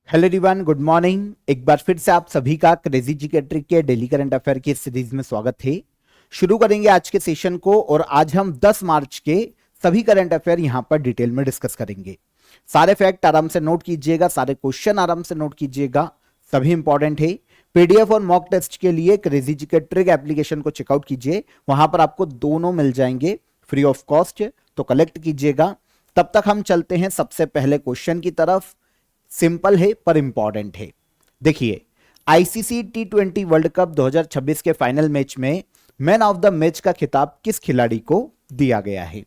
Hello everyone, good morning. एक बार फिर से आप सभी का क्रेजी जीके ट्रिक के डेली करंट अफेयर की सीरीज में स्वागत है। शुरू करेंगे आज के सेशन को और आज हम 10 मार्च के सभी करंट अफेयर यहां पर डिटेल में डिस्कस करेंगे। सारे फैक्ट आराम से नोट कीजिएगा, सारे क्वेश्चन आराम से नोट कीजिएगा, सभी इंपॉर्टेंट है। पीडीएफ और मॉक टेस्ट के लिए क्रेजी जीके ट्रिक एप्लीकेशन को चेकआउट कीजिए, वहां पर आपको दोनों मिल जाएंगे फ्री ऑफ कॉस्ट, तो कलेक्ट कीजिएगा। तब तक हम चलते हैं सबसे पहले क्वेश्चन की तरफ। सिंपल है पर इंपॉर्टेंट है। देखिए, आईसीसी टी20 वर्ल्ड कप 2026 के फाइनल मैच में मैन ऑफ द मैच का खिताब किस खिलाड़ी को दिया गया है?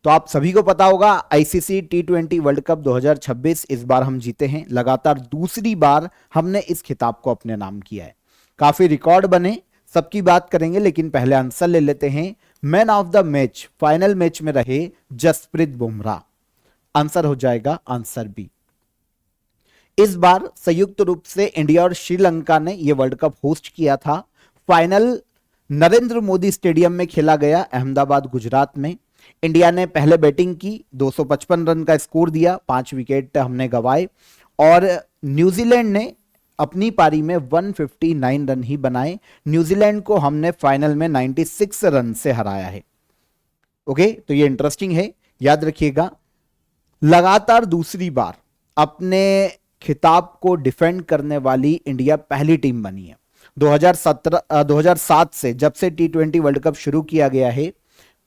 तो आप सभी को पता होगा, आईसीसी टी20 वर्ल्ड कप 2026 इस बार हम जीते हैं। लगातार दूसरी बार हमने इस खिताब को अपने नाम किया है। काफी रिकॉर्ड बने, सबकी बात करेंगे, लेकिन पहले आंसर ले लेते हैं। Man of the match final match में रहे जसप्रीत बुमराह। आंसर हो जाएगा आंसर बी। इस बार संयुक्त रूप से इंडिया और श्रीलंका ने यह वर्ल्ड कप होस्ट किया था। फाइनल नरेंद्र मोदी स्टेडियम में खेला गया, अहमदाबाद गुजरात में। इंडिया ने पहले बैटिंग की, 255 रन का स्कोर दिया, 5 विकेट हमने गंवाए। और न्यूजीलैंड ने अपनी पारी में 159 रन ही बनाए। न्यूजीलैंड को हमने फाइनल में 96 रन से हराया है। ओके, तो ये इंटरेस्टिंग है, याद रखिएगा। लगातार दूसरी बार अपने खिताब को डिफेंड करने वाली इंडिया पहली टीम बनी है। 2007 से, जब से टी20 वर्ल्ड कप शुरू किया गया है,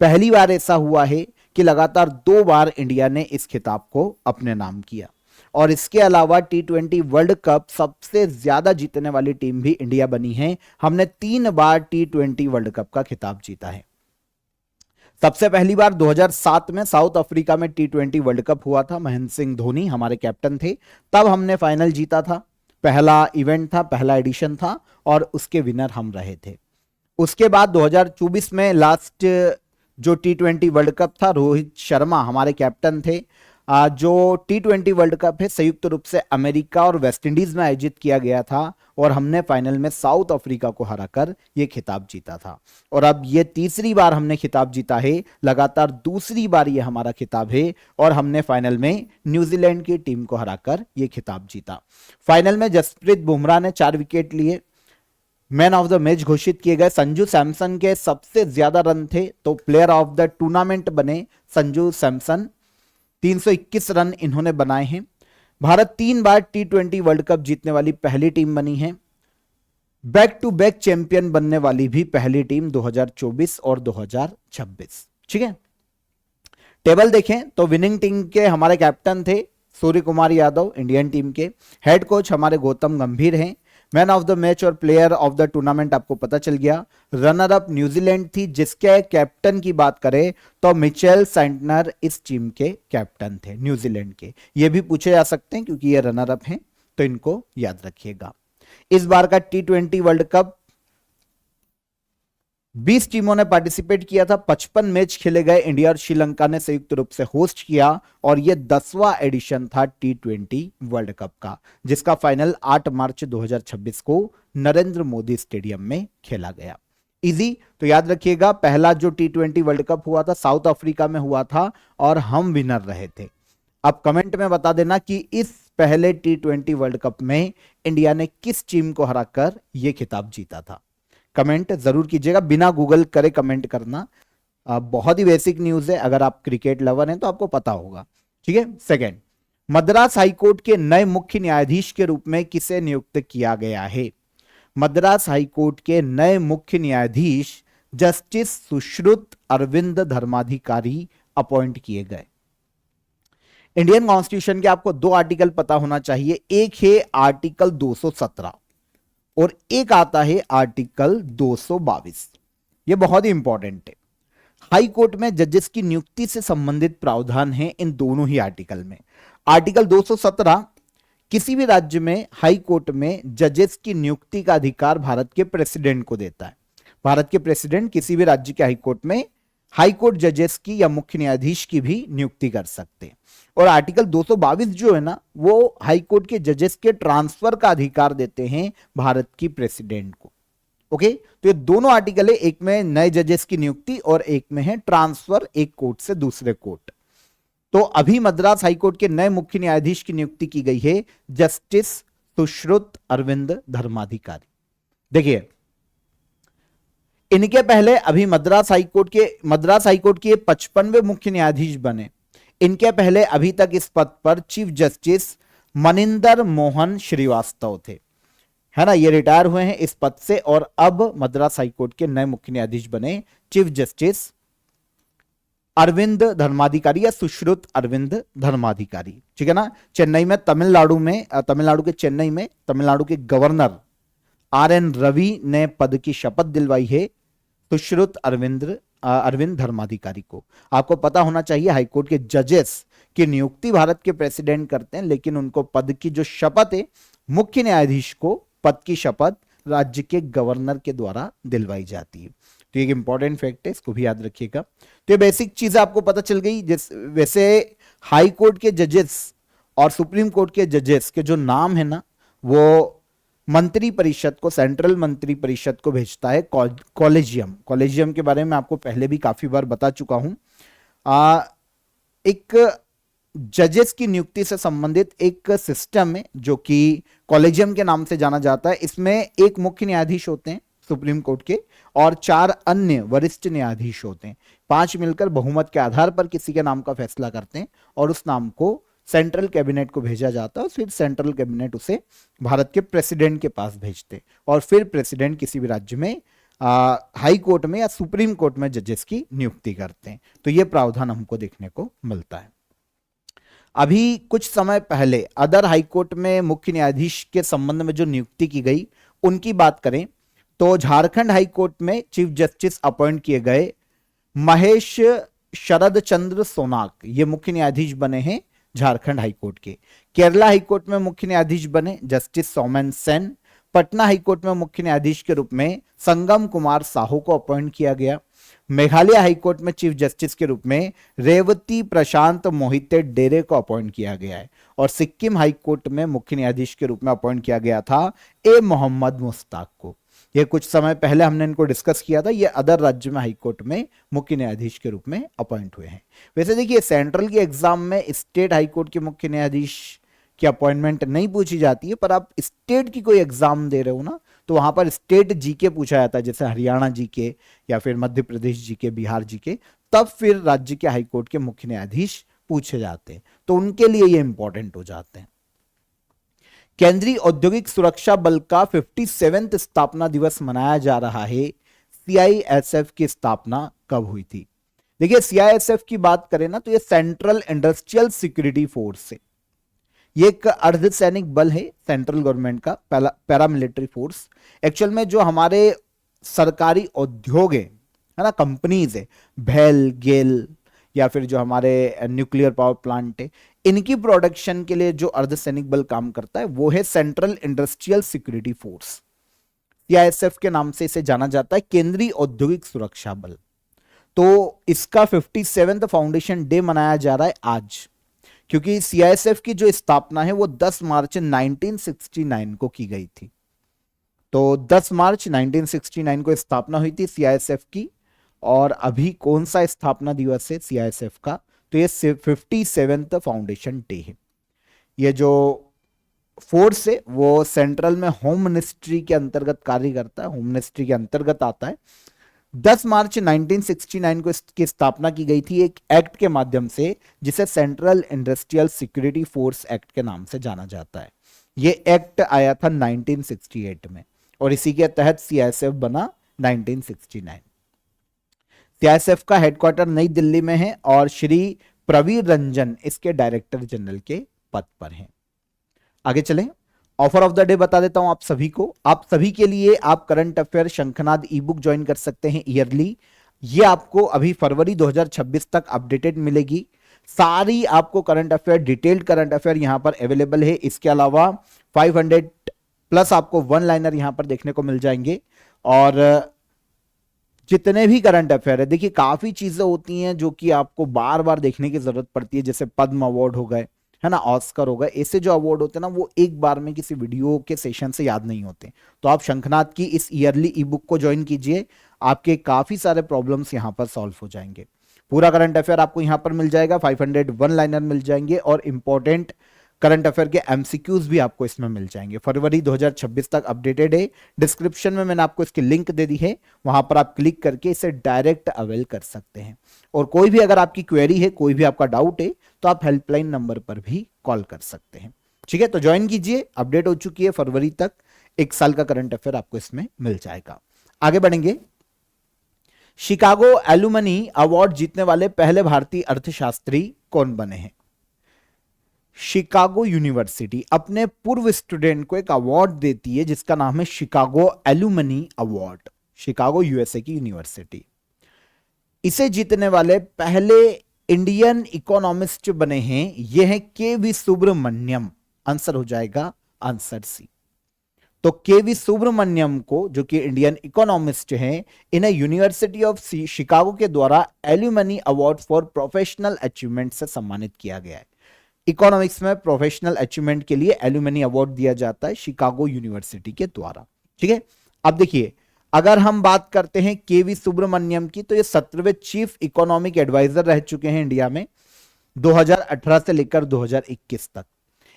पहली बार ऐसा हुआ है कि लगातार 2 बार इंडिया ने इस खिताब को अपने नाम किया। और इसके अलावा टी20 वर्ल्ड कप सबसे ज्यादा जीतने वाली टीम भी इंडिया बनी है। हमने 3 बार टी20 वर्ल्ड कप का खिताब जीता है। सबसे पहली बार 2007 में साउथ अफ्रीका में टी20 वर्ल्ड कप हुआ था। महेंद्र सिंह धोनी हमारे कैप्टन थे, तब हमने फाइनल जीता था। पहला इवेंट था, पहला एडिशन था और उसके विनर हम रहे थे। उसके बाद 2024 में लास्ट जो टी20 वर्ल्ड कप था, रोहित शर्मा हमारे कैप्टन थे। जो टी20 वर्ल्ड कप है संयुक्त रूप से अमेरिका और वेस्टइंडीज में आयोजित किया गया था और हमने फाइनल में साउथ अफ्रीका को हराकर यह खिताब जीता था। और अब यह तीसरी बार हमने खिताब जीता है, लगातार दूसरी बार यह हमारा खिताब है और हमने फाइनल में न्यूजीलैंड की टीम को हराकर यह खिताब जीता। फाइनल में जसप्रीत बुमराह ने 4 विकेट लिए, मैन ऑफ द मैच घोषित किए गए। संजू सैमसन के सबसे ज्यादा रन थे, तो प्लेयर ऑफ द टूर्नामेंट बने संजू सैमसन। 321 रन इन्होंने बनाए हैं। भारत 3 बार टी20 वर्ल्ड कप जीतने वाली पहली टीम बनी है। बैक टू बैक चैंपियन बनने वाली भी पहली टीम 2024 और 2026। ठीक है, टेबल देखें तो विनिंग टीम के हमारे कैप्टन थे सूर्य कुमार यादव, इंडियन टीम के। हेड कोच हमारे गौतम गंभीर हैं। मैन ऑफ द मैच और प्लेयर ऑफ द टूर्नामेंट आपको पता चल गया। रनर अप न्यूजीलैंड थी, जिसके कैप्टन की बात करें तो मिचेल सेंटनर इस टीम के कैप्टन थे न्यूजीलैंड के। ये भी पूछे जा सकते हैं क्योंकि ये रनर अप हैं, तो इनको याद रखिएगा। इस बार का टी20 वर्ल्ड कप 20 टीमों ने पार्टिसिपेट किया था। 55 मैच खेले गए। इंडिया और श्रीलंका ने संयुक्त रूप से होस्ट किया और यह 10वां एडिशन था टी20 वर्ल्ड कप का, जिसका फाइनल 8 मार्च 2026 को नरेंद्र मोदी स्टेडियम में खेला गया। इजी, तो याद रखिएगा, पहला जो टी20 वर्ल्ड कप हुआ था साउथ अफ्रीका में हुआ था और हम विनर रहे थे। अब कमेंट में बता देना कि इस पहले टी20 वर्ल्ड कप में इंडिया ने किस टीम को हराकर यह खिताब जीता था। कमेंट जरूर कीजिएगा, बिना गूगल करे कमेंट करना। बहुत ही बेसिक न्यूज है, अगर आप क्रिकेट लवर हैं तो आपको पता होगा। ठीक है। सेकंड, मद्रास हाईकोर्ट के नए मुख्य न्यायाधीश के रूप में किसे नियुक्त किया गया है? मद्रास हाईकोर्ट के नए मुख्य न्यायाधीश जस्टिस सुश्रुत अरविंद धर्माधिकारी अपॉइंट किए गए। इंडियन कॉन्स्टिट्यूशन के आपको 2 आर्टिकल पता होना चाहिए। एक है आर्टिकल 217 और एक आता है आर्टिकल 222। यह बहुत ही इंपॉर्टेंट है। हाई कोर्ट में जजेस की नियुक्ति से संबंधित प्रावधान है इन दोनों ही आर्टिकल में। आर्टिकल 217 किसी भी राज्य में हाई कोर्ट में जजेस की नियुक्ति का अधिकार भारत के प्रेसिडेंट को देता है। भारत के प्रेसिडेंट किसी भी राज्य के हाई कोर्ट में हाई कोर्ट जजेस की या मुख्य न्यायाधीश की भी नियुक्ति कर सकते हैं। और आर्टिकल 222 जो है ना, वो हाई कोर्ट के जजेस के ट्रांसफर का अधिकार देते हैं भारत की प्रेसिडेंट को। ओके, तो ये दोनों आर्टिकल है, एक में नए जजेस की नियुक्ति और एक में है ट्रांसफर एक कोर्ट से दूसरे कोर्ट। तो अभी मद्रास हाईकोर्ट के नए मुख्य न्यायाधीश की नियुक्ति की गई है जस्टिस सुश्रुत अरविंद धर्माधिकारी। देखिए, इनके पहले अभी मद्रास हाईकोर्ट के 55वें मुख्य न्यायाधीश बने। इनके पहले अभी तक इस पद पर चीफ जस्टिस मनिंदर मोहन श्रीवास्तव थे, है ना, ये रिटायर हुए हैं इस पद से और अब मद्रास हाईकोर्ट के नए मुख्य न्यायाधीश बने चीफ जस्टिस अरविंद धर्माधिकारी या सुश्रुत अरविंद धर्माधिकारी, ठीक है ना। चेन्नई में तमिलनाडु के चेन्नई में तमिलनाडु के गवर्नर RN रवि ने पद की शपथ दिलवाई है सुश्रुत अरविंद धर्माधिकारी को। आपको पता होना चाहिए हाईकोर्ट के जजेस की नियुक्ति भारत के प्रेसिडेंट करते हैं, लेकिन उनको पद की जो शपथ है, मुख्य न्यायाधीश को पद की शपथ राज्य के गवर्नर के द्वारा दिलवाई जाती है। तो एक इंपॉर्टेंट फैक्ट है, इसको भी याद रखिएगा। तो ये बेसिक चीज आपको पता चल गई। वैसे हाई कोर्ट के जजेस और सुप्रीम कोर्ट के जजेस के जो नाम है ना, वो मंत्री परिषद को, सेंट्रल मंत्री परिषद को भेजता है कॉलेजियम के बारे में आपको पहले भी काफी बार बता चुका हूं। एक जजेस की नियुक्ति से संबंधित एक सिस्टम है जो कि कॉलेजियम के नाम से जाना जाता है। इसमें एक मुख्य न्यायाधीश होते हैं सुप्रीम कोर्ट के और 4 अन्य वरिष्ठ न्यायाधीश होते हैं। 5 मिलकर बहुमत के आधार पर किसी के नाम का फैसला करते हैं और उस नाम को सेंट्रल कैबिनेट को भेजा जाता है। फिर सेंट्रल कैबिनेट उसे भारत के प्रेसिडेंट के पास भेजते और फिर प्रेसिडेंट किसी भी राज्य में हाई कोर्ट में या सुप्रीम कोर्ट में जजेस की नियुक्ति करते हैं। तो यह प्रावधान हमको देखने को मिलता है। अभी कुछ समय पहले अदर हाई कोर्ट में मुख्य न्यायाधीश के संबंध में जो नियुक्ति की गई उनकी बात करें तो झारखंड हाई कोर्ट में चीफ जस्टिस अपॉइंट किए गए महेश शरद चंद्र सोनाक, ये मुख्य न्यायाधीश बने हैं झारखंड हाईकोर्ट के। केरला हाईकोर्ट में मुख्य न्यायाधीश बने जस्टिस सोमेन सेन। पटना हाईकोर्ट में मुख्य न्यायाधीश के रूप में संगम कुमार साहू को अपॉइंट किया गया। मेघालय हाईकोर्ट में चीफ जस्टिस के रूप में रेवती प्रशांत मोहिते डेरे को अपॉइंट किया गया है और सिक्किम हाईकोर्ट में मुख्य न्यायाधीश के रूप में अपॉइंट किया गया था ए मोहम्मद मुश्ताक को। ये कुछ समय पहले हमने इनको डिस्कस किया था। ये अदर राज्य में हाईकोर्ट में मुख्य न्यायाधीश के रूप में अपॉइंट हुए हैं। वैसे देखिए, सेंट्रल के एग्जाम में स्टेट हाईकोर्ट के मुख्य न्यायाधीश की अपॉइंटमेंट नहीं पूछी जाती है, पर आप स्टेट की कोई एग्जाम दे रहे हो ना, तो वहां पर स्टेट जीके पूछा जाता है, जैसे हरियाणा जीके या फिर मध्य प्रदेश जीके, बिहार जीके, तब फिर राज्य के हाईकोर्ट के मुख्य न्यायाधीश पूछे जाते हैं, तो उनके लिए ये इंपॉर्टेंट हो जाते हैं। केंद्रीय औद्योगिक सुरक्षा बल का 57वां स्थापना दिवस मनाया जा रहा है। CISF की स्थापना कब हुई थी? देखिए, CISF की बात करें ना तो ये सेंट्रल इंडस्ट्रियल सिक्योरिटी फोर्स है। ये एक अर्धसैनिक बल है सेंट्रल गवर्नमेंट का, पैरामिलिट्री फोर्स। एक्चुअल में जो हमारे सरकारी उद्योग है ना, कंपनीज है, भेल, गेल या फिर जो हमारे न्यूक्लियर पावर प्लांट है, इनकी प्रोडक्शन के लिए जो अर्धसैनिक बल काम करता है वो है central industrial security force. CISF के नाम से इसे जाना जाता है, केंद्रीय औद्योगिक सुरक्षा बल। तो इसका 57वां फाउंडेशन डे मनाया जा रहा है आज, क्योंकि CISF की जो स्थापना है वो 10 मार्च 1969 को की गई थी। तो 10 मार्च 1969 को स्थापना हुई थी CISF की। और अभी कौन सा स्थापना दिवस है CISF का? तो ये 57वां फाउंडेशन डे है। ये जो फोर्स है वो सेंट्रल में होम मिनिस्ट्री के अंतर्गत कार्य करता है, होम मिनिस्ट्री के अंतर्गत आता है। 10 मार्च 1969 को इसकी स्थापना की गई थी एक एक्ट के माध्यम से, जिसे central industrial security force act के नाम से जाना जाता है। ये एक्ट आया था 1968 में और इसी के तहत CISF बना 1969। CISF का हेडक्वार्टर नई दिल्ली में है और श्री प्रवीर रंजन इसके डायरेक्टर जनरल के पद पर हैं। आगे चलें, ऑफर ऑफ द डे बता देता हूं आप सभी को। आप सभी के लिए आप करंट अफेयर शंखनाद ई बुक ज्वाइन कर सकते हैं ईयरली। ये आपको अभी फरवरी 2026 तक अपडेटेड मिलेगी। सारी आपको current affair, detailed current affair यहां पर अवेलेबल है। इसके अलावा 500 प्लस आपको वन लाइनर यहां पर देखने को मिल जाएंगे। और जितने भी करंट अफेयर है, देखिए काफी चीजें होती हैं जो कि आपको बार बार देखने की जरूरत पड़ती है, जैसे पद्म अवार्ड हो गए, है ना, ऑस्कर हो गए। ऐसे जो अवार्ड होते हैं ना, वो एक बार में किसी वीडियो के सेशन से याद नहीं होते। तो आप शंखनाद की इस ईयरली ई बुक को ज्वाइन कीजिए, आपके काफी सारे प्रॉब्लम्स यहां पर सॉल्व हो जाएंगे। पूरा करंट अफेयर आपको यहां पर मिल जाएगा, 500 वन लाइनर मिल जाएंगे और इंपॉर्टेंट करंट अफेयर के एमसीक्यूज भी आपको इसमें मिल जाएंगे। फरवरी 2026 तक अपडेटेड है। डिस्क्रिप्शन में मैंने आपको इसकी लिंक दे दी है, वहां पर आप क्लिक करके इसे डायरेक्ट अवेल कर सकते हैं। और कोई भी अगर आपकी क्वेरी है, कोई भी आपका डाउट है, तो आप हेल्पलाइन नंबर पर भी कॉल कर सकते हैं। ठीक है, तो ज्वाइन कीजिए, अपडेट हो चुकी है, फरवरी तक 1 साल का करंट अफेयर आपको इसमें मिल जाएगा। आगे बढ़ेंगे। शिकागो एलुमनी अवार्ड जीतने वाले पहले भारतीय अर्थशास्त्री कौन बने हैं? शिकागो यूनिवर्सिटी अपने पूर्व स्टूडेंट को एक अवार्ड देती है जिसका नाम है Chicago alumni award. Chicago USA की यूनिवर्सिटी। इसे जीतने वाले पहले इंडियन इकोनॉमिस्ट बने हैं, यह है के.वी. सुब्रमण्यम। आंसर हो जाएगा आंसर सी। तो के.वी. सुब्रमण्यम को, जो कि इंडियन इकोनॉमिस्ट हैं, इन्हें यूनिवर्सिटी ऑफ शिकागो के द्वारा alumni award for professional achievement से सम्मानित किया गया है। इकोनॉमिक्स में प्रोफेशनल अचीवमेंट के लिए एल्यूमनी अवार्ड दिया जाता है शिकागो यूनिवर्सिटी के द्वारा। ठीक है, अब देखिए, अगर हम बात करते हैं के.वी. सुब्रमण्यम की, तो ये 17वें चीफ इकोनॉमिक एडवाइजर रह चुके हैं इंडिया में 2018 से लेकर 2021 तक।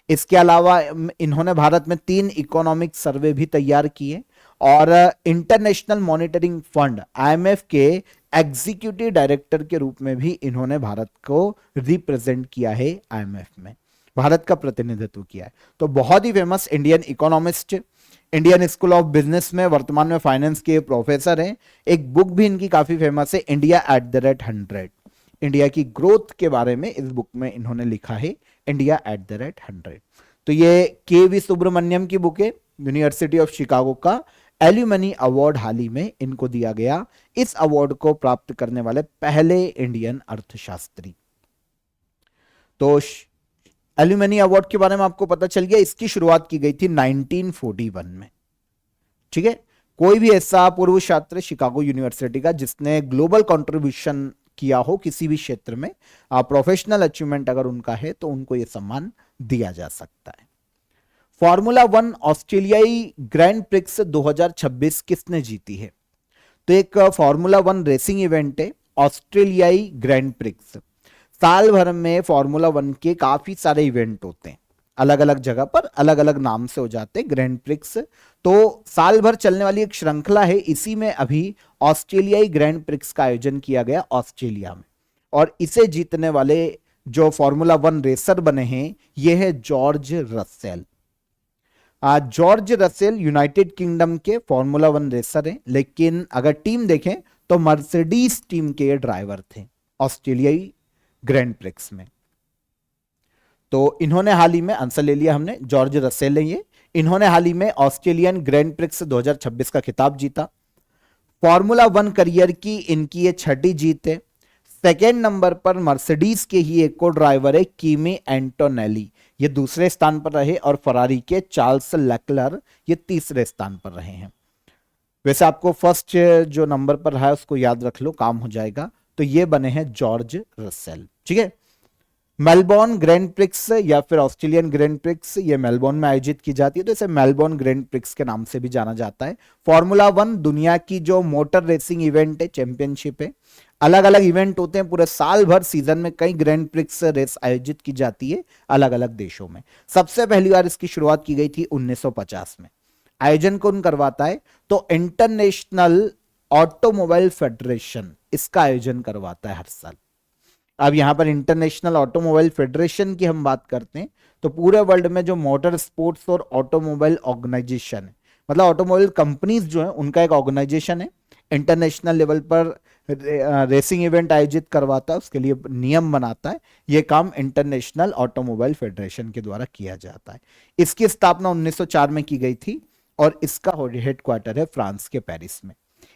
इसके अलावा इन्होंने भारत में 3 इकोनॉमिक सर्वे भी तैयार किए और इंटरनेशनल मॉनिटरिंग फंड आईएमएफ के एग्जीक्यूटिव डायरेक्टर के रूप में भी इन्होंने भारत को रिप्रेजेंट किया है, आईएमएफ में भारत का प्रतिनिधित्व किया है। तो बहुत ही famous Indian economist, Indian school of business में वर्तमान में फाइनेंस के प्रोफेसर हैं। एक बुक भी इनकी काफी फेमस है, इंडिया @100। इंडिया की ग्रोथ के बारे में इस बुक में इन्होंने लिखा है, इंडिया @100। तो ये के.वी. सुब्रमण्यम की बुक है। यूनिवर्सिटी ऑफ शिकागो का एल्यूमनी अवार्ड हाल ही में इनको दिया गया। इस अवार्ड को प्राप्त करने वाले पहले इंडियन अर्थशास्त्री। तो एल्यूमनी अवार्ड के बारे में आपको पता चल गया। इसकी शुरुआत की गई थी 1941 में। ठीक है, कोई भी ऐसा पूर्व छात्र शिकागो यूनिवर्सिटी का जिसने ग्लोबल कंट्रीब्यूशन किया हो किसी भी क्षेत्र में, प्रोफेशनल अचीवमेंट अगर उनका है, तो उनको यह सम्मान दिया जा सकता है। फॉर्मूला 1 ऑस्ट्रेलियाई ग्रैंड प्रिक्स 2026 किसने जीती है? तो एक फॉर्मूला 1 रेसिंग इवेंट है, ऑस्ट्रेलियाई ग्रैंड प्रिक्स। साल भर में फॉर्मूला 1 के काफी सारे इवेंट होते हैं, अलग अलग जगह पर अलग अलग नाम से हो जाते हैं ग्रैंड प्रिक्स। तो साल भर चलने वाली एक श्रृंखला है, इसी में अभी ऑस्ट्रेलियाई ग्रैंड प्रिक्स का आयोजन किया गया ऑस्ट्रेलिया में। और इसे जीतने वाले जो फॉर्मूला 1 रेसर बने हैं, ये है George Russell. George Russell United kingdom के फॉर्मूला 1 रेसर हैं, लेकिन अगर टीम देखें तो मर्सिडीज टीम के ये ड्राइवर थे ऑस्ट्रेलियाई ग्रैंड प्रिक्स में। तो इन्होंने हाल ही में, आंसर ले लिया हमने, जॉर्ज रसेल है ये। इन्होंने हाल ही में ऑस्ट्रेलियन ग्रैंड प्रिक्स 2026 का खिताब जीता। फॉर्मूला 1 करियर की इनकी ये 6ठी जीत है। सेकेंड नंबर पर मर्सिडीज के ही एक और ड्राइवर है कीमी एंटोनेली, ये दूसरे स्थान पर रहे। और फरारी के चार्ल्स लेक्लर ये तीसरे स्थान पर रहे हैं। वैसे आपको फर्स्ट जो नंबर पर रहा है उसको याद रख लो, काम हो जाएगा। तो ये बने हैं जॉर्ज रसेल। ठीक है, मेलबोर्न ग्रैंड प्रिक्स या फिर ऑस्ट्रेलियन ग्रैंड प्रिक्स, ये मेलबोर्न में आयोजित की जाती है, तो इसे मेलबोर्न ग्रैंड प्रिक्स के नाम से भी जाना जाता है। फॉर्मूला 1 दुनिया की जो मोटर रेसिंग इवेंट है, चैंपियनशिप है। अलग अलग इवेंट होते हैं, पूरे साल भर सीजन में कई ग्रैंड प्रिक्स रेस आयोजित की जाती है अलग अलग देशों में। सबसे पहली बार इसकी शुरुआत की गई थी 1950 में। आयोजन कौन करवाता है? तो इंटरनेशनल ऑटोमोबाइल फेडरेशन इसका आयोजन करवाता है हर साल। अब यहां पर इंटरनेशनल ऑटोमोबाइल फेडरेशन की हम बात करते हैं, तो पूरे वर्ल्ड में जो मोटर स्पोर्ट्स और ऑटोमोबाइल ऑर्गेनाइजेशन है, मतलब ऑटोमोबाइल कंपनीज जो है, उनका एक ऑर्गेनाइजेशन है, इंटरनेशनल लेवल पर रेसिंग इवेंट आयोजित करवाता है, उसके लिए नियम बनाता है। यह काम इंटरनेशनल ऑटोमोबाइल फेडरेशन के द्वारा किया जाता है। इसकी स्थापना 1904 में की गई थी और इसका हेडक्वार्टर है फ्रांस के पेरिस में।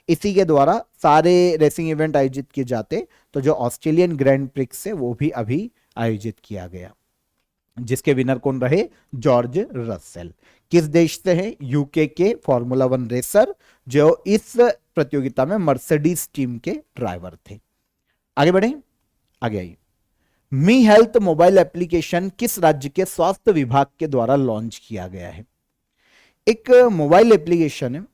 इसी के द्वारा सारे रेसिंग इवेंट आयोजित किए जाते। तो जो ऑस्ट्रेलियन ग्रैंड प्रिक्स है वो भी अभी आयोजित किया गया, जिसके विनर कौन रहे? George Russell. किस देश से है? यूके के फॉर्मूला 1 रेसर, जो इस प्रतियोगिता में मर्सिडीज टीम के ड्राइवर थे। आगे बढ़े, आगे आइए। मी हेल्थ मोबाइल एप्लीकेशन किस राज्य के स्वास्थ्य विभाग के द्वारा लॉन्च किया गया है? एक मोबाइल एप्लीकेशन है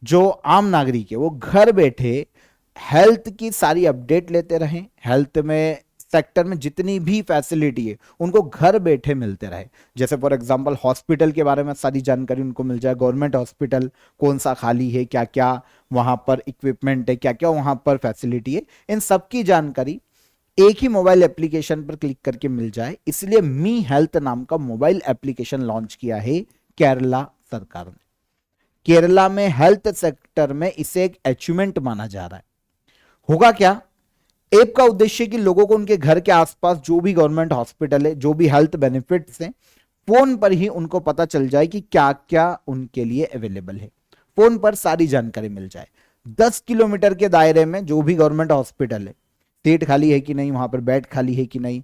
जो आम नागरिक है वो घर बैठे हेल्थ की सारी अपडेट लेते रहें, हेल्थ में सेक्टर में जितनी भी फैसिलिटी है उनको घर बैठे मिलते रहे। जैसे फॉर एग्जांपल हॉस्पिटल के बारे में सारी जानकारी उनको मिल जाए, गवर्नमेंट हॉस्पिटल कौन सा खाली है, क्या क्या वहां पर इक्विपमेंट है, क्या क्या वहां पर फैसिलिटी है, इन सब की जानकारी एक ही मोबाइल एप्लीकेशन पर क्लिक करके मिल जाए। इसलिए मी हेल्थ नाम का मोबाइल एप्लीकेशन लॉन्च किया है केरला सरकार ने। केरला में हेल्थ सेक्टर में इसे एक अचीवमेंट माना जा रहा है। होगा क्या, ऐप का उद्देश्य कि लोगों को उनके घर के आसपास जो भी गवर्नमेंट हॉस्पिटल है, जो भी हेल्थ बेनिफिट्स हैं, फोन पर ही उनको पता चल जाए कि क्या क्या उनके लिए अवेलेबल है। फोन पर सारी जानकारी मिल जाए। 10 किलोमीटर के दायरे में जो भी गवर्नमेंट हॉस्पिटल है, सीट खाली है कि नहीं, वहां पर बेड खाली है कि नहीं,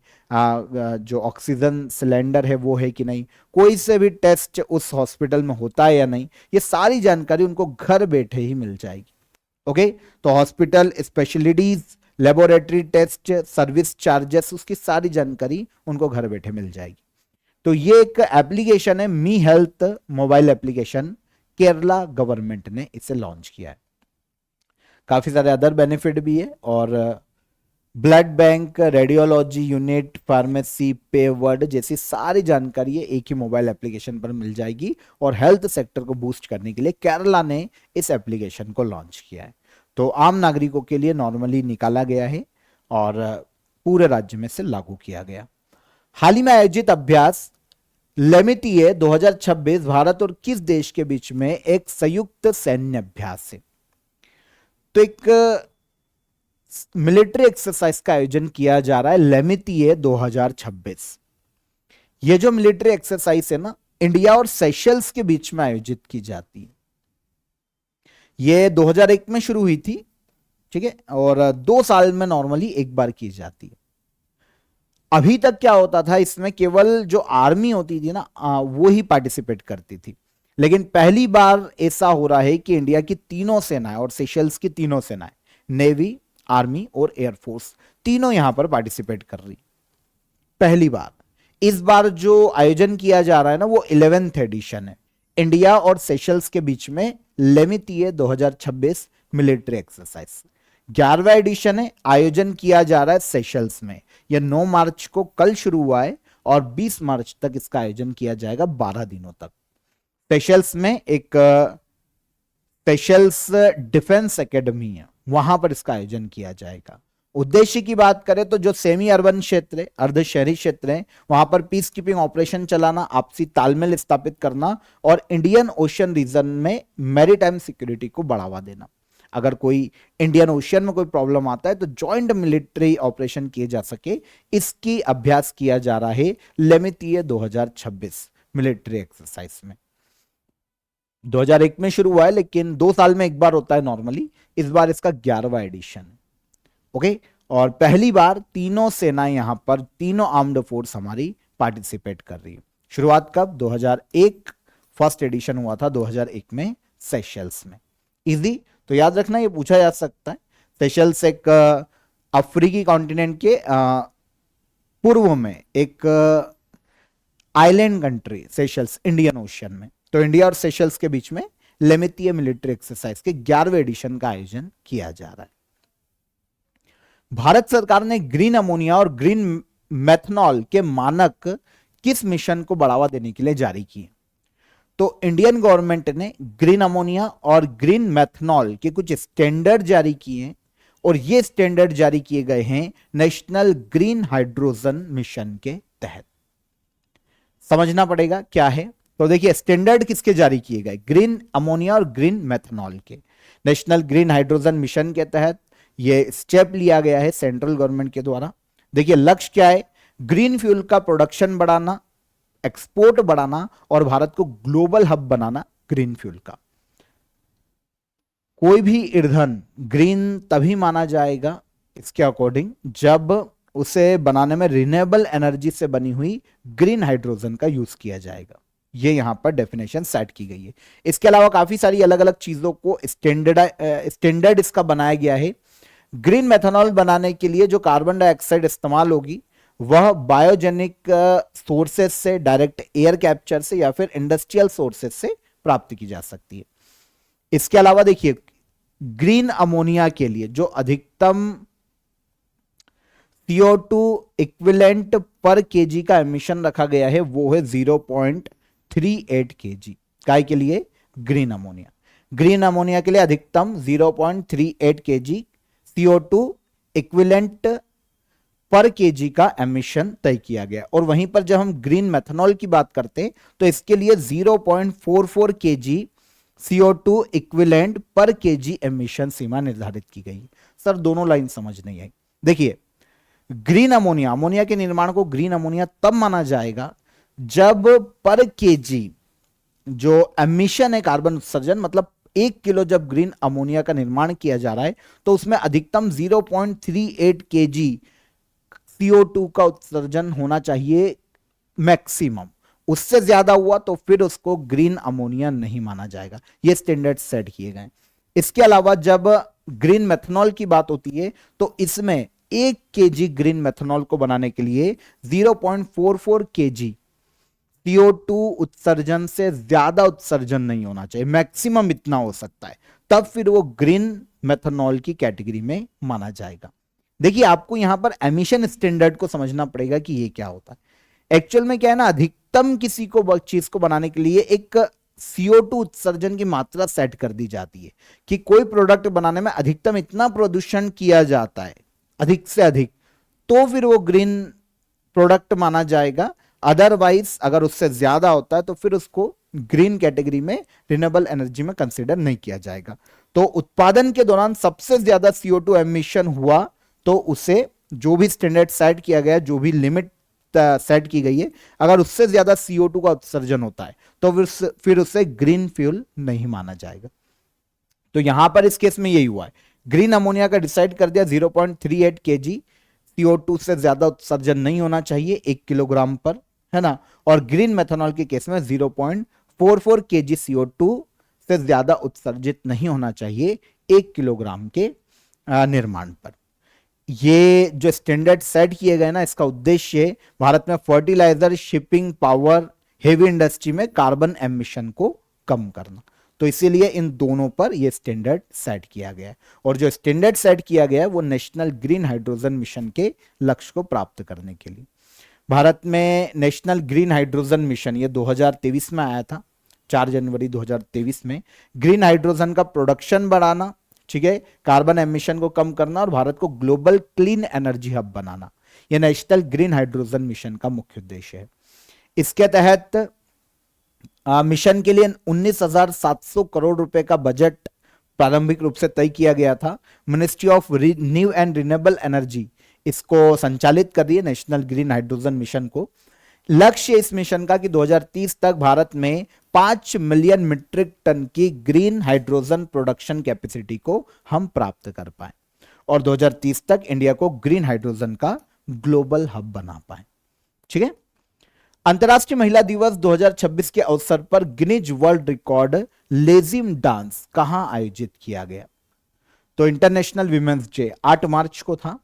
जो ऑक्सीजन सिलेंडर है वो है कि नहीं, कोई से भी टेस्ट उस हॉस्पिटल में होता है या नहीं, ये सारी जानकारी उनको घर बैठे ही मिल जाएगी। ओके, तो hospital specialities, laboratory test, service charges, उसकी सारी जानकारी उनको घर बैठे मिल जाएगी। तो ये एक एप्लीकेशन है me health mobile application, Kerala government ने इसे लॉन्च किया है। काफी सारे अदर बेनिफिट भी है, और blood bank, radiology unit, pharmacy, पे वर्ड जैसी सारी जानकारी है एक ही मोबाइल एप्लीकेशन पर मिल जाएगी। और हेल्थ सेक्टर को बूस्ट करने के लिए केरला ने इस एप्लीकेशन को लॉन्च किया है। तो आम नागरिकों के लिए नॉर्मली निकाला गया है और पूरे राज्य में से लागू किया गया। हाल ही में आयोजित अभ्यास लेमिटिए 2026 भारत और किस देश के बीच में एक संयुक्त सैन्य अभ्यास है। तो एक मिलिट्री एक्सरसाइज का आयोजन किया जा रहा है लेमिटिए 2026। ये जो मिलिट्री एक्सरसाइज है ना, इंडिया और सेशल्स के बीच में आयोजित की जाती है। ये 2001 में शुरू हुई थी, ठीक है, और 2 साल में नॉर्मली एक बार की जाती है। अभी तक क्या होता था, इसमें केवल जो आर्मी होती थी ना, वो ही पार्टिसिपेट करती थी। लेकिन पहली बार ऐसा हो रहा है कि इंडिया की तीनों सेनाएं और सेशल्स की तीनों सेनाएं, नेवी, आर्मी और एयरफोर्स, तीनों यहां पर पार्टिसिपेट कर रही, पहली बार। इस बार जो आयोजन किया जा रहा है ना, वो 11th एडिशन है इंडिया और सेशल्स के बीच में लेमिटिए 2026 मिलिट्री एक्सरसाइज। 11वां एडिशन है, आयोजन किया जा रहा है सेशल्स में। यह 9 मार्च को कल शुरू हुआ है और 20 मार्च तक इसका आयोजन किया जाएगा, 12 दिनों तक। सेशल्स में एक सेशल्स डिफेंस एकेडमी है, वहां पर इसका आयोजन किया जाएगा। उद्देश्य की बात करें तो जो सेमी अर्बन क्षेत्र है, अर्ध शहरी क्षेत्र है, वहां पर पीस कीपिंग ऑपरेशन चलाना, आपसी तालमेल स्थापित करना और इंडियन ओशन रीजन में मैरीटाइम सिक्योरिटी को बढ़ावा देना। अगर कोई इंडियन ओशन में कोई प्रॉब्लम आता है तो जॉइंट मिलिट्री ऑपरेशन किए जा सके, इसकी अभ्यास किया जा रहा है लेमिटिए 2026 मिलिट्री एक्सरसाइज में। 2001 में शुरू हुआ है, लेकिन 2 साल में एक बार होता है नॉर्मली। इस बार इसका 11वां एडिशन। ओके, और पहली बार तीनों सेनाएं यहां पर, तीनों आर्म्ड फोर्स हमारी पार्टिसिपेट कर रही है। शुरुआत कब, 2001 फर्स्ट एडिशन हुआ था 2001 में सेशल्स में। इजी, तो याद रखना, ये पूछा जा सकता है। सेशल्स एक अफ्रीकी कॉन्टिनेंट के पूर्व में एक island country, Seychelles Indian ocean में। तो इंडिया और सेशल्स के बीच में लेमिटिए मिलिट्री एक्सरसाइज के 11वें एडिशन का आयोजन किया जा रहा है। भारत सरकार ने ग्रीन अमोनिया और ग्रीन मेथनॉल के मानक किस मिशन को बढ़ावा देने के लिए जारी किए। तो इंडियन गवर्नमेंट ने ग्रीन अमोनिया और ग्रीन मेथनॉल के कुछ स्टैंडर्ड जारी किए हैं, और ये स्टैंडर्ड जारी किए गए हैं नेशनल ग्रीन हाइड्रोजन मिशन के तहत। समझना पड़ेगा क्या है। तो देखिए, स्टैंडर्ड किसके जारी किए गए, ग्रीन अमोनिया और ग्रीन मेथनॉल के। नेशनल ग्रीन हाइड्रोजन मिशन के तहत ये स्टेप लिया गया है सेंट्रल गवर्नमेंट के द्वारा। देखिए, लक्ष्य क्या है, ग्रीन फ्यूल का प्रोडक्शन बढ़ाना, एक्सपोर्ट बढ़ाना और भारत को global hub banana green fuel का। कोई भी ईंधन ग्रीन तभी माना जाएगा इसके अकॉर्डिंग जब उसे बनाने में रिन्यूएबल एनर्जी से बनी हुई ग्रीन हाइड्रोजन का यूज किया जाएगा। ये यहां पर डेफिनेशन सेट की गई है। इसके अलावा काफी सारी अलग अलग चीजों को स्टैंडर्ड इसका बनाया गया है। ग्रीन मेथनॉल बनाने के लिए जो कार्बन डाइऑक्साइड इस्तेमाल होगी वह बायोजेनिक सोर्सेस से, डायरेक्ट एयर कैप्चर से या फिर इंडस्ट्रियल सोर्सेस से प्राप्त की जा सकती है। इसके अलावा देखिए, ग्रीन अमोनिया के लिए जो अधिकतम CO2 इक्विवेलेंट पर केजी का एमिशन रखा गया है वो है 0.38 केजी। काय के लिए? Green ammonia. ग्रीन अमोनिया के लिए अधिकतम 0.38 KG CO2 equivalent per KG का एमिशन तय किया गया। और वहीं पर जब हम ग्रीन मेथनॉल की बात करते हैं तो इसके लिए 0.44 KG CO2 equivalent per KG emission सीमा निर्धारित की गई। सर दोनों लाइन समझ नहीं आई। देखिए, ग्रीन अमोनिया, अमोनिया के निर्माण को ग्रीन अमोनिया तब माना जाएगा जब पर केजी जो एमिशन है कार्बन उत्सर्जन, मतलब 1 किलो जब ग्रीन अमोनिया का निर्माण किया जा रहा है तो उसमें अधिकतम 0.38 केजी CO2 का उत्सर्जन होना चाहिए मैक्सिमम। उससे ज्यादा हुआ तो फिर उसको ग्रीन अमोनिया नहीं माना जाएगा। ये स्टैंडर्ड सेट किए गए। इसके अलावा जब ग्रीन मेथनॉल की बात होती है तो इसमें 1 केजी ग्रीन मेथनॉल को बनाने के लिए 0.44 केजी CO2 उत्सर्जन से ज्यादा उत्सर्जन नहीं होना चाहिए, मैक्सिमम इतना हो सकता है, तब फिर वो ग्रीन मेथनॉल की कैटेगरी में माना जाएगा। देखिए, आपको यहां पर एमिशन स्टैंडर्ड को समझना पड़ेगा कि ये क्या होता है। एक्चुअल में क्या है ना, अधिकतम किसी को चीज को बनाने के लिए एक CO2 उत्सर्जन की मात्रा सेट कर दी जाती है कि कोई प्रोडक्ट बनाने में अधिकतम इतना प्रदूषण किया जाता है, अधिक से अधिक, तो फिर वो ग्रीन प्रोडक्ट माना जाएगा। अदरवाइज अगर उससे ज्यादा होता है तो फिर उसको ग्रीन कैटेगरी में, रिन्यूएबल एनर्जी में कंसीडर नहीं किया जाएगा। तो उत्पादन के दौरान सबसे ज्यादा CO2 एमिशन हुआ तो उसे, जो भी स्टैंडर्ड सेट किया गया, जो भी लिमिट सेट की गई है, अगर उससे ज्यादा CO2 का उत्सर्जन होता है तो फिर उसे ग्रीन फ्यूल नहीं माना जाएगा। तो यहां पर इस केस में यही हुआ है, ग्रीन अमोनिया का डिसाइड कर दिया 0.38 केजी CO2 से ज्यादा उत्सर्जन नहीं होना चाहिए 1 किलोग्राम पर, है ना। और ग्रीन मेथनॉल के केस में 0.44 केजी CO2 से ज्यादा उत्सर्जित नहीं होना चाहिए 1 किलोग्राम के निर्माण पर। ये जो स्टैंडर्ड सेट किए गए ना, इसका उद्देश्य भारत में fertiliser, shipping, power, heavy industry में कार्बन एमिशन को कम करना। तो इसीलिए इन दोनों पर यह स्टैंडर्ड सेट किया गया है। और जो स्टैंडर्ड सेट किया गया है वो नेशनल ग्रीन हाइड्रोजन मिशन के लक्ष्य को प्राप्त करने के लिए। भारत में नेशनल ग्रीन हाइड्रोजन मिशन ये 2023 में आया था, 4 जनवरी 2023 में। ग्रीन हाइड्रोजन का प्रोडक्शन बढ़ाना, ठीक है, कार्बन एमिशन को कम करना और भारत को ग्लोबल क्लीन एनर्जी हब बनाना, यह नेशनल ग्रीन हाइड्रोजन मिशन का मुख्य उद्देश्य है। इसके तहत मिशन के लिए 19,700 करोड़ रुपए का बजट प्रारंभिक रूप से तय किया गया था। Ministry of new and renewable energy इसको संचालित कर रही है, नेशनल ग्रीन हाइड्रोजन मिशन को। लक्ष्य इस मिशन का कि 2030 तक भारत में 5 मिलियन मीट्रिक टन की ग्रीन हाइड्रोजन प्रोडक्शन कैपेसिटी को हम प्राप्त कर पाए और 2030 तक इंडिया को ग्रीन हाइड्रोजन का ग्लोबल हब बना पाए। ठीक है। अंतर्राष्ट्रीय महिला दिवस 2026 के अवसर पर Guinness world record lezim dance कहां आयोजित किया गया? तो इंटरनेशनल विमेंस डे 8 मार्च को था।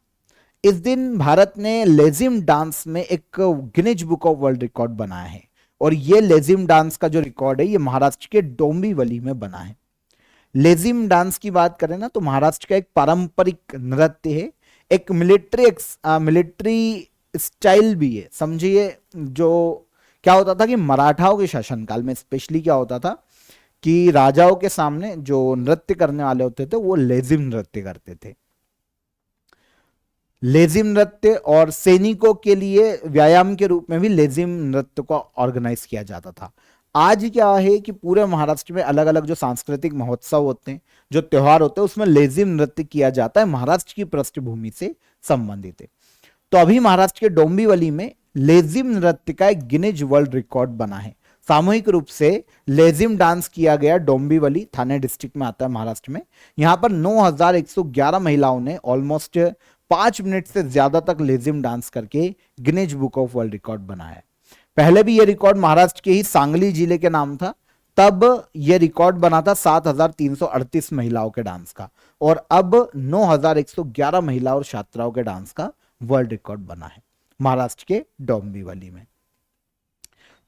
इस दिन भारत ने लेजिम डांस में एक Guinness book of world record बनाया है और यह लेजिम डांस का जो रिकॉर्ड है ये महाराष्ट्र के डोंबिवली में बना है। लेजिम डांस की बात करें ना तो महाराष्ट्र का एक पारंपरिक नृत्य है, एक मिलिट्री स्टाइल भी है। समझिए, जो क्या होता था कि मराठाओं के शासनकाल में स्पेशली क्या होता था कि राजाओं के सामने जो नृत्य करने वाले होते थे वो लेजिम नृत्य करते थे। लेजिम नृत्य और सैनिकों के लिए व्यायाम के रूप में भी लेजिम नृत्य को ऑर्गेनाइज किया जाता था। आज क्या है कि पूरे महाराष्ट्र में अलग अलग जो सांस्कृतिक महोत्सव होते हैं, जो त्योहार होते हैं, उसमें लेजिम नृत्य किया जाता है, महाराष्ट्र की पृष्ठभूमि से संबंधित है। तो अभी महाराष्ट्र के डोंबिवली में लेजिम नृत्य का एक गिनीज वर्ल्ड रिकॉर्ड बना है। सामूहिक रूप से लेजिम डांस किया गया। डोंबिवली थाने डिस्ट्रिक्ट में आता है महाराष्ट्र में। यहां पर 9,111 महिलाओं ने ऑलमोस्ट 5 मिनट से ज्यादा तक लेजिम डांस करके Guinness book of world record बनाया। पहले भी यह रिकॉर्ड महाराष्ट्र के ही सांगली जिले के नाम था, तब यह रिकॉर्ड बना था 7,338 महिलाओं के डांस का और अब 9,111 महिला और छात्राओं के डांस का वर्ल्ड रिकॉर्ड बना है महाराष्ट्र के डोंबिवली में।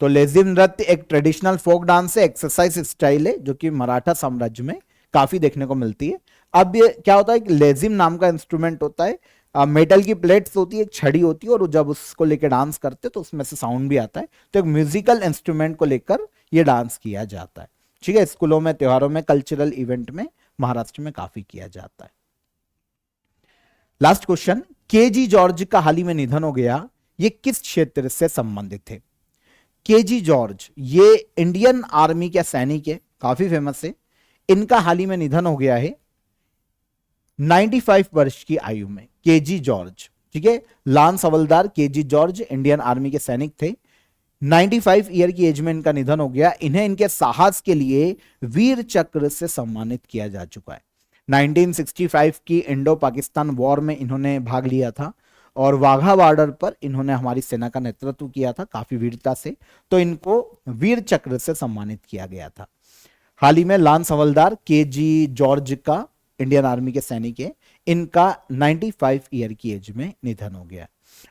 तो लेजिम नृत्य एक ट्रेडिशनल फोक डांस है, एक्सरसाइज स्टाइल है जो कि मराठा साम्राज्य में काफी देखने को मिलती है। अब ये क्या होता है, लेजिम नाम का इंस्ट्रूमेंट होता है, मेटल की प्लेट्स होती है, एक छड़ी होती है, और जब उसको लेकर डांस करते तो उसमें से साउंड भी आता है। तो एक म्यूजिकल इंस्ट्रूमेंट को लेकर ये डांस किया जाता है। ठीक है, स्कूलों में, त्योहारों में, कल्चरल इवेंट में महाराष्ट्र में काफी किया जाता है। लास्ट क्वेश्चन, केजी जॉर्ज का हाल ही में निधन हो गया, ये किस क्षेत्र से संबंधित है? केजी जॉर्ज ये इंडियन आर्मी के सैनिक है, काफी फेमस है। इनका हाल ही में निधन हो गया है 95 वर्ष की आयु में, केजी जॉर्ज। ठीक है, लांस हवलदार केजी जॉर्ज इंडियन आर्मी के सैनिक थे। 95 ईयर की एज में इनका निधन हो गया। इन्हें इनके साहस के लिए वीर चक्र से सम्मानित किया जा चुका है। 1965 की इंडो पाकिस्तान वॉर में इन्होंने भाग लिया था और वाघा बॉर्डर पर इन्होंने हमारी सेना का नेतृत्व किया था काफी वीरता से, तो इनको वीर चक्र से सम्मानित किया गया था। हाल ही में लांस हवलदार केजी जॉर्ज का, इंडियन आर्मी के सैनिक है, इनका 95 ईयर की एज में निधन हो गया।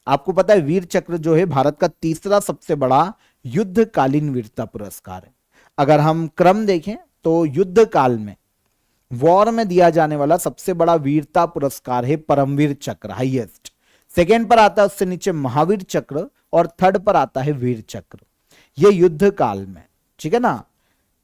आपको पता है वीर चक्र जो है भारत का तीसरा सबसे बड़ा युद्धकालीन वीरता पुरस्कार है। अगर हम क्रम देखें तो युद्ध काल में, वॉर में दिया जाने वाला सबसे बड़ा वीरता पुरस्कार है परमवीर चक्र, हाईएस्ट। सेकेंड पर आता है उससे नीचे महावीर चक्र, और थर्ड पर आता है वीर चक्र। ये युद्ध काल में, ठीक है ना,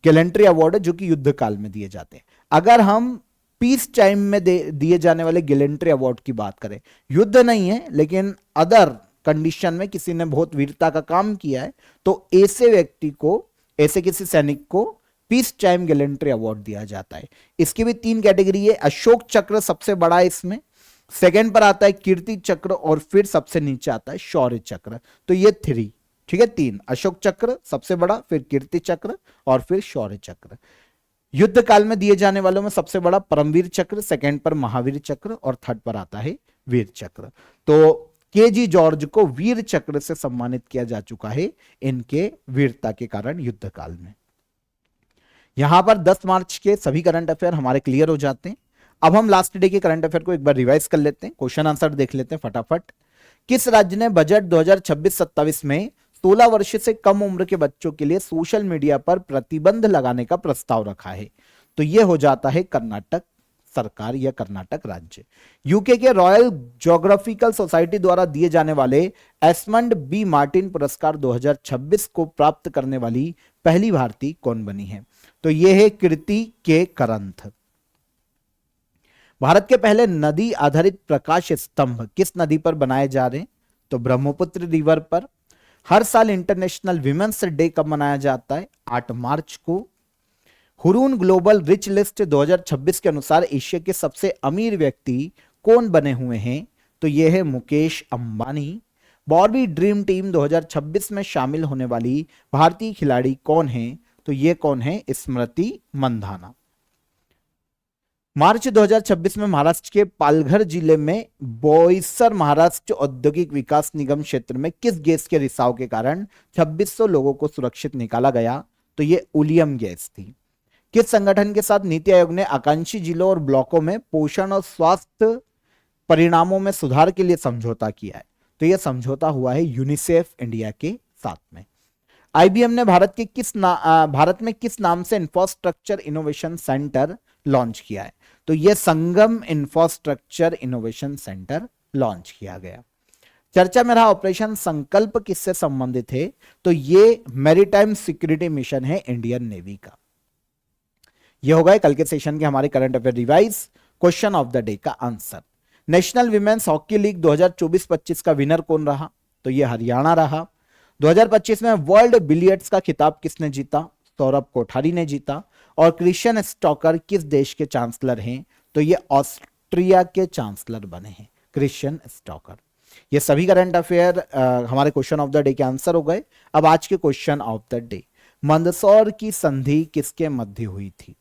गैलेंट्री अवार्ड है जो कि युद्ध काल में दिए जाते हैं। अगर हम पीस टाइम में दिए जाने वाले गैलेंट्री अवार्ड की बात करें, युद्ध नहीं है लेकिन अदर कंडीशन में किसी ने बहुत वीरता का काम किया है, तो ऐसे व्यक्ति को, ऐसे किसी सैनिक को पीस टाइम गैलेंट्री अवार्ड दिया जाता है। इसकी भी 3 कैटेगरी है। अशोक चक्र सबसे बड़ा है इसमें, सेकेंड पर आता है कीर्ति चक्र, और फिर सबसे नीचे आता है शौर्य चक्र। तो ये 3, ठीक है, 3, अशोक चक्र सबसे बड़ा, फिर कीर्ति चक्र और फिर शौर्य चक्र। युद्ध काल में दिए जाने वालों में सबसे बड़ा परमवीर चक्र, सेकेंड पर महावीर चक्र और थर्ड पर आता है वीर चक्र। तो केजी जॉर्ज को वीर चक्र से सम्मानित किया जा चुका है इनके वीरता के कारण युद्ध काल में। यहां पर 10 मार्च के सभी करंट अफेयर हमारे क्लियर हो जाते हैं। अब हम लास्ट डे के करंट अफेयर को एक बार रिवाइज कर लेते हैं, क्वेश्चन आंसर देख लेते हैं फटाफट। किस राज्य ने बजट 2026-27 में 16 वर्ष से कम उम्र के बच्चों के लिए सोशल मीडिया पर प्रतिबंध लगाने का प्रस्ताव रखा है? तो यह हो जाता है कर्नाटक सरकार या कर्नाटक राज्य। यूके के रॉयल ज्योग्राफिकल सोसाइटी द्वारा दिए जाने वाले एस्मंड बी मार्टिन पुरस्कार 2026 को प्राप्त करने वाली पहली भारतीय कौन बनी है? तो यह है कीर्ति के करंथ। भारत के पहले नदी आधारित प्रकाश स्तंभ किस नदी पर बनाए जा रहे हैं? तो ब्रह्मपुत्र रिवर पर। हर साल इंटरनेशनल विमेंस डे कब मनाया जाता है? 8 मार्च को। हुरून ग्लोबल रिच लिस्ट 2026 के अनुसार एशिया के सबसे अमीर व्यक्ति कौन बने हुए हैं? तो यह है Mukesh Ambani. Barbie dream team 2026 में शामिल होने वाली भारतीय खिलाड़ी कौन है? तो यह कौन है? स्मृति मंधाना। मार्च 2026 में महाराष्ट्र के पालघर जिले में बोईसर महाराष्ट्र औद्योगिक विकास निगम क्षेत्र में किस गैस के रिसाव के कारण 2600 लोगों को सुरक्षित निकाला गया? तो ये ओलियम गैस थी। किस संगठन के साथ नीति आयोग ने आकांक्षी जिलों और ब्लॉकों में पोषण और स्वास्थ्य परिणामों में सुधार के लिए समझौता किया है? तो यह समझौता हुआ है यूनिसेफ इंडिया के साथ में। आईबीएम ने भारत में किस नाम से इंफ्रास्ट्रक्चर इनोवेशन सेंटर लॉन्च किया है? तो यह संगम इंफ्रास्ट्रक्चर इनोवेशन सेंटर लॉन्च किया गया। चर्चा में रहा ऑपरेशन संकल्प किससे संबंधित है? तो यह मैरीटाइम सिक्योरिटी मिशन है इंडियन नेवी का। यह होगा कल के सेशन के हमारे current affair revise. Question of the day का answer, national women's hockey league 2024-25 का विनर कौन रहा? तो यह हरियाणा रहा। 2025 में वर्ल्ड बिलियर्ड्स का खिताब किसने जीता? सौरभ कोठारी ने जीता। और क्रिश्चियन स्टॉकर किस देश के चांसलर हैं? तो ये ऑस्ट्रिया के चांसलर बने हैं क्रिश्चियन स्टॉकर। ये सभी करंट अफेयर हमारे क्वेश्चन ऑफ द डे के आंसर हो गए। अब आज के question of the day, Mandsaur की संधि किसके मध्य हुई थी?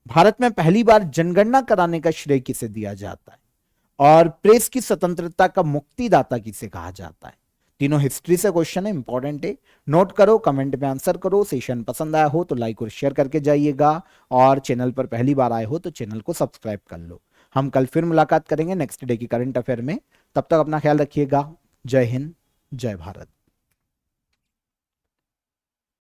भारत में पहली बार जनगणना कराने का श्रेय किसे दिया जाता है? और प्रेस की स्वतंत्रता का मुक्तिदाता किसे कहा जाता है? तीनों हिस्ट्री से क्वेश्चन है, इंपॉर्टेंट है, नोट करो, कमेंट में आंसर करो। सेशन पसंद आया हो तो लाइक और शेयर करके जाइएगा, और चैनल पर पहली बार आए हो तो चैनल को सब्सक्राइब कर लो। हम कल फिर मुलाकात करेंगे नेक्स्ट डे की करंट अफेयर में। तब तक अपना ख्याल रखिएगा। जय हिंद, जय भारत।